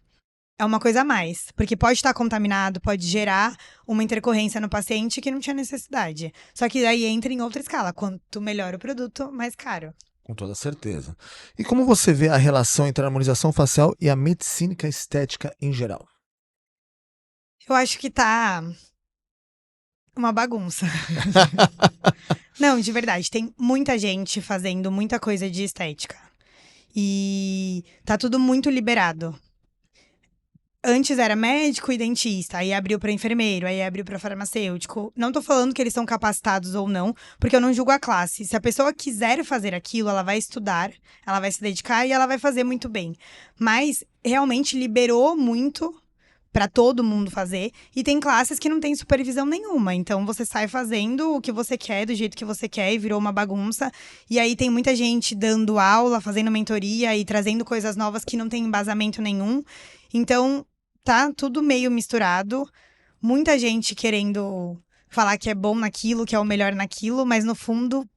é uma coisa a mais. Porque pode estar contaminado, pode gerar uma intercorrência no paciente que não tinha necessidade. Só que daí entra em outra escala. Quanto melhor o produto, mais caro. Com toda certeza. E como você vê a relação entre a harmonização facial e a medicina estética em geral? Eu acho que tá uma bagunça. Não, de verdade, tem muita gente fazendo muita coisa de estética. E tá tudo muito liberado. Antes era médico e dentista, aí abriu para enfermeiro, aí abriu para farmacêutico. Não tô falando que eles são capacitados ou não, porque eu não julgo a classe. Se a pessoa quiser fazer aquilo, ela vai estudar, ela vai se dedicar e ela vai fazer muito bem. Mas realmente liberou muito para todo mundo fazer, e tem classes que não tem supervisão nenhuma, então você sai fazendo o que você quer, do jeito que você quer, e virou uma bagunça, e aí tem muita gente dando aula, fazendo mentoria e trazendo coisas novas que não tem embasamento nenhum, então tá tudo meio misturado, muita gente querendo falar que é bom naquilo, que é o melhor naquilo, mas no fundo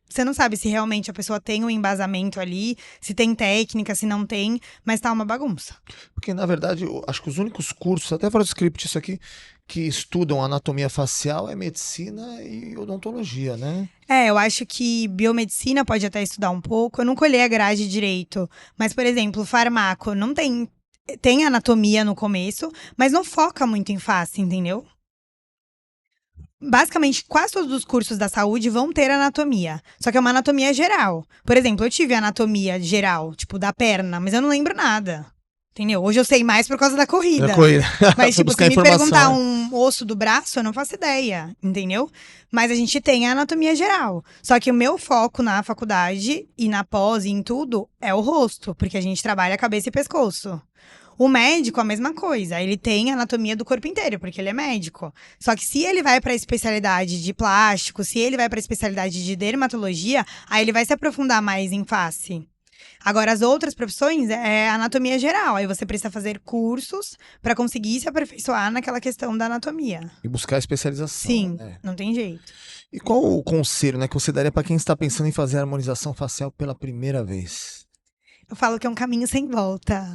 você não sabe se realmente a pessoa tem um embasamento ali, se tem técnica, se não tem, mas tá uma bagunça. Porque, na verdade, eu acho que os únicos cursos, até fora do script isso aqui, que estudam anatomia facial é medicina e odontologia, né? Eu acho que biomedicina pode até estudar um pouco. Eu nunca olhei a grade direito, mas, por exemplo, farmaco não tem anatomia no começo, mas não foca muito em face, entendeu? Basicamente, quase todos os cursos da saúde vão ter anatomia. Só que é uma anatomia geral. Por exemplo, eu tive anatomia geral, tipo, da perna, mas eu não lembro nada. Entendeu? Hoje eu sei mais por causa da corrida. Mas, tipo, se me perguntar um osso do braço, eu não faço ideia, entendeu? Mas a gente tem a anatomia geral. Só que o meu foco na faculdade e na pós e em tudo é o rosto, porque a gente trabalha cabeça e pescoço. O médico, a mesma coisa. Ele tem a anatomia do corpo inteiro, porque ele é médico. Só que se ele vai para a especialidade de plástico, se ele vai para a especialidade de dermatologia, aí ele vai se aprofundar mais em face. Agora, as outras profissões é anatomia geral. Aí você precisa fazer cursos para conseguir se aperfeiçoar naquela questão da anatomia. E buscar especialização. Sim, né? Não tem jeito. E qual o conselho, né, que você daria para quem está pensando em fazer a harmonização facial pela primeira vez? Eu falo que é um caminho sem volta.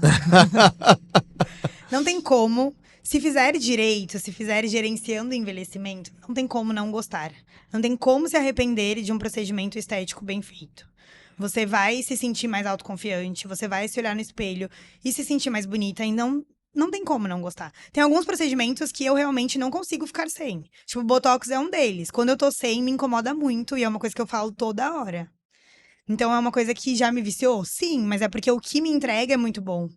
Não tem como Se fizer direito, se fizer gerenciando o envelhecimento, não tem como não gostar. Não tem como se arrepender de um procedimento estético bem feito. Você vai se sentir mais autoconfiante, você vai se olhar no espelho e se sentir mais bonita e não tem como não gostar. Tem alguns procedimentos que eu realmente não consigo ficar sem. Tipo, Botox é um deles. Quando eu tô sem, me incomoda muito e é uma coisa que eu falo toda hora. Então, é uma coisa que já me viciou? Sim, mas é porque o que me entrega é muito bom.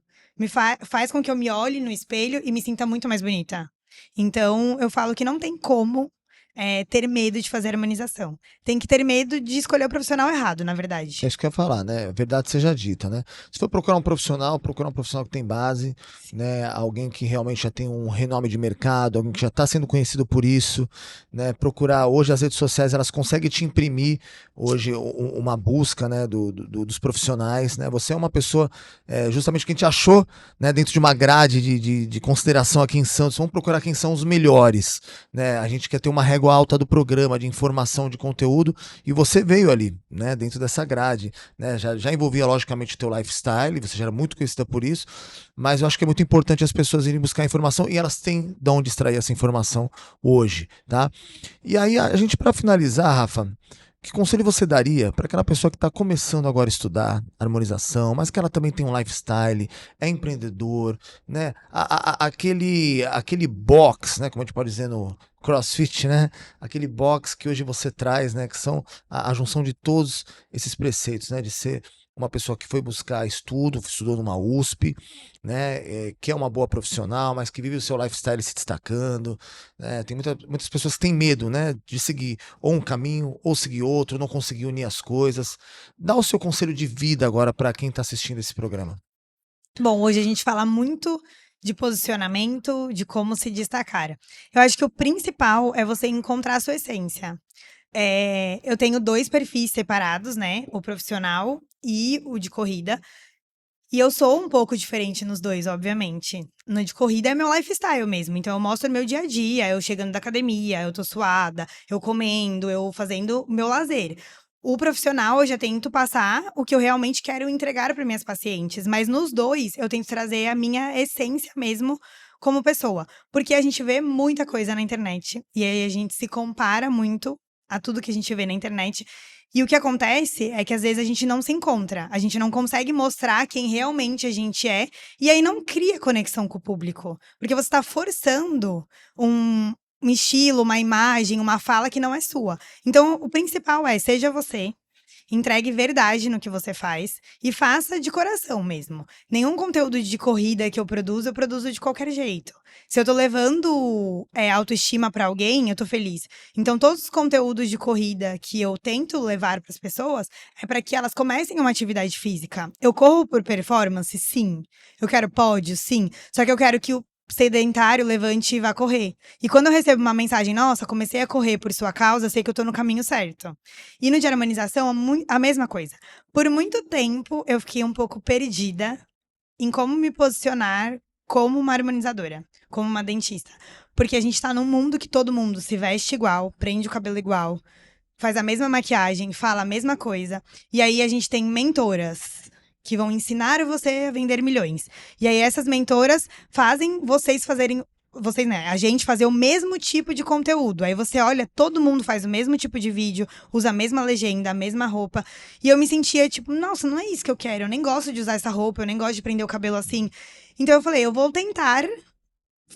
Faz com que eu me olhe no espelho e me sinta muito mais bonita. Então, eu falo que não tem como ter medo de fazer harmonização. Tem que ter medo de escolher o profissional errado, na verdade. É isso que eu ia falar, né? Verdade seja dita, né? Se for procurar um profissional que tem base, né? Alguém que realmente já tem um renome de mercado, alguém que já está sendo conhecido por isso, né? Procurar, hoje as redes sociais, elas conseguem te imprimir hoje uma busca, né? Dos profissionais, né? Você é uma pessoa, justamente que a gente achou, né? Dentro de uma grade de consideração aqui em Santos, vamos procurar quem são os melhores, né? A gente quer ter uma régua alta do programa, de informação, de conteúdo, e você veio ali, né, dentro dessa grade, né, já envolvia logicamente o teu lifestyle, você já era muito conhecida por isso, mas eu acho que é muito importante as pessoas irem buscar informação e elas têm de onde extrair essa informação hoje, tá? E aí a gente, para finalizar, Rafa, que conselho você daria para aquela pessoa que está começando agora a estudar harmonização, mas que ela também tem um lifestyle, é empreendedor, né? Aquele box, né? Como a gente pode dizer no CrossFit, né? Aquele box que hoje você traz, né? Que são a junção de todos esses preceitos, né? De ser uma pessoa que foi buscar estudou numa USP, né, que é uma boa profissional, mas que vive o seu lifestyle se destacando, né, tem muitas pessoas que têm medo, né, de seguir ou um caminho ou seguir outro, não conseguir unir as coisas. Dá o seu conselho de vida agora para quem está assistindo esse programa. Bom, hoje a gente fala muito de posicionamento, de como se destacar. Eu acho que o principal é você encontrar a sua essência. Eu tenho 2 perfis separados, né? O profissional e o de corrida. E eu sou um pouco diferente nos 2, obviamente. No de corrida é meu lifestyle mesmo. Então, eu mostro meu dia a dia, eu chegando da academia, eu tô suada, eu comendo, eu fazendo meu lazer. O profissional, eu já tento passar o que eu realmente quero entregar para minhas pacientes. Mas nos 2, eu tento trazer a minha essência mesmo como pessoa. Porque a gente vê muita coisa na internet. E aí, a gente se compara muito a tudo que a gente vê na internet. E o que acontece é que às vezes a gente não se encontra, a gente não consegue mostrar quem realmente a gente é, e aí não cria conexão com o público. Porque você está forçando um estilo, uma imagem, uma fala que não é sua. Então, o principal seja você. Entregue verdade no que você faz e faça de coração mesmo. Nenhum conteúdo de corrida que eu produzo de qualquer jeito. Se eu tô levando autoestima pra alguém, eu tô feliz. Então, todos os conteúdos de corrida que eu tento levar pras pessoas é para que elas comecem uma atividade física. Eu corro por performance? Sim. Eu quero pódio? Sim. Só que eu quero que o sedentário levante e vá correr. E quando eu recebo uma mensagem, nossa, comecei a correr por sua causa, eu sei que eu tô no caminho certo. E no de harmonização, a mesma coisa. Por muito tempo, eu fiquei um pouco perdida em como me posicionar como uma harmonizadora, como uma dentista. Porque a gente tá num mundo que todo mundo se veste igual, prende o cabelo igual, faz a mesma maquiagem, fala a mesma coisa. E aí a gente tem mentoras que vão ensinar você a vender milhões. E aí essas mentoras fazem vocês, né, a gente fazer o mesmo tipo de conteúdo. Aí você olha, todo mundo faz o mesmo tipo de vídeo, usa a mesma legenda, a mesma roupa. E eu me sentia tipo, nossa, não é isso que eu quero. Eu nem gosto de usar essa roupa, eu nem gosto de prender o cabelo assim. Então eu falei, eu vou tentar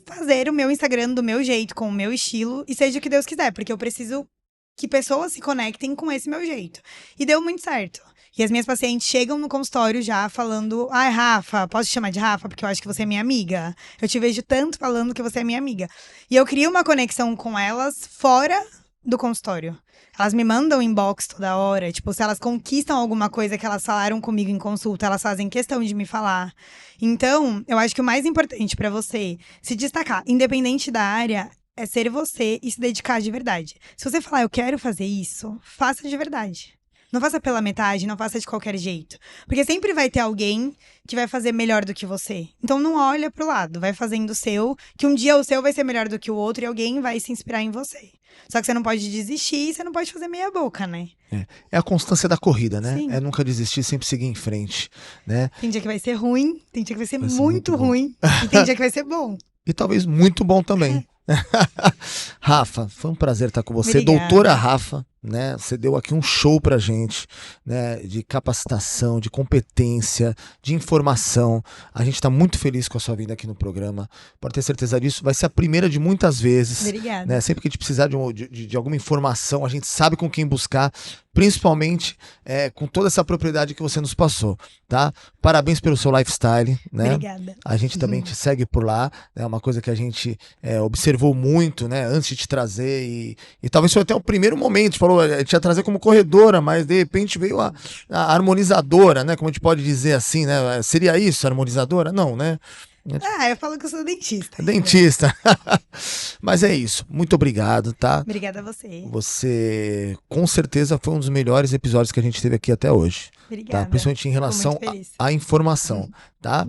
fazer o meu Instagram do meu jeito, com o meu estilo, e seja o que Deus quiser, porque eu preciso que pessoas se conectem com esse meu jeito. E deu muito certo. E as minhas pacientes chegam no consultório já falando, ai, Rafa, posso te chamar de Rafa? Porque eu acho que você é minha amiga. Eu te vejo tanto falando que você é minha amiga. E eu crio uma conexão com elas fora do consultório. Elas me mandam inbox toda hora. Tipo, se elas conquistam alguma coisa que elas falaram comigo em consulta, elas fazem questão de me falar. Então, eu acho que o mais importante pra você se destacar, independente da área, é ser você e se dedicar de verdade. Se você falar, eu quero fazer isso, faça de verdade. Não faça pela metade, não faça de qualquer jeito. Porque sempre vai ter alguém que vai fazer melhor do que você. Então não olha pro lado, vai fazendo o seu, que um dia o seu vai ser melhor do que o outro e alguém vai se inspirar em você. Só que você não pode desistir, você não pode fazer meia boca, né? É a constância da corrida, né? Sim. É nunca desistir, sempre seguir em frente, né? Tem dia que vai ser ruim, tem dia que vai ser Vai ser muito muito bom. ruim e tem dia que vai ser bom. e talvez muito bom também. Rafa, foi um prazer estar com você. Obrigada. Doutora Rafa, né? Você deu aqui um show pra gente, né? De capacitação, de competência, de informação. A gente tá muito feliz com a sua vinda aqui no programa. Pode ter certeza disso. Vai ser a primeira de muitas vezes. Obrigada. Né? Sempre que a gente precisar de alguma informação, a gente sabe com quem buscar, principalmente com toda essa propriedade que você nos passou, tá? Parabéns pelo seu lifestyle, né? Obrigada. A gente também te segue por lá, é uma coisa que a gente observou muito, né? Antes de te trazer e talvez foi até o primeiro momento, a gente falou, a gente ia trazer como corredora, mas de repente veio a harmonizadora, né? Como a gente pode dizer assim, né? Seria isso, harmonizadora? Não, né? Eu falo que eu sou dentista. Dentista. Mas é isso. Muito obrigado, tá? Obrigada a você. Você, com certeza, foi um dos melhores episódios que a gente teve aqui até hoje. Obrigada. Tá? Principalmente em relação Fico muito feliz. à informação, tá?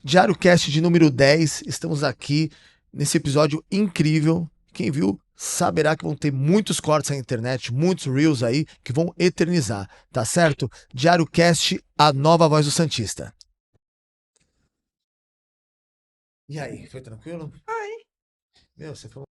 Diário Cast de número 10. Estamos aqui nesse episódio incrível. Quem viu saberá que vão ter muitos cortes na internet, muitos reels aí que vão eternizar, tá certo? Diário Cast, a nova voz do Santista. E aí, foi tranquilo? Ai. Meu, você falou.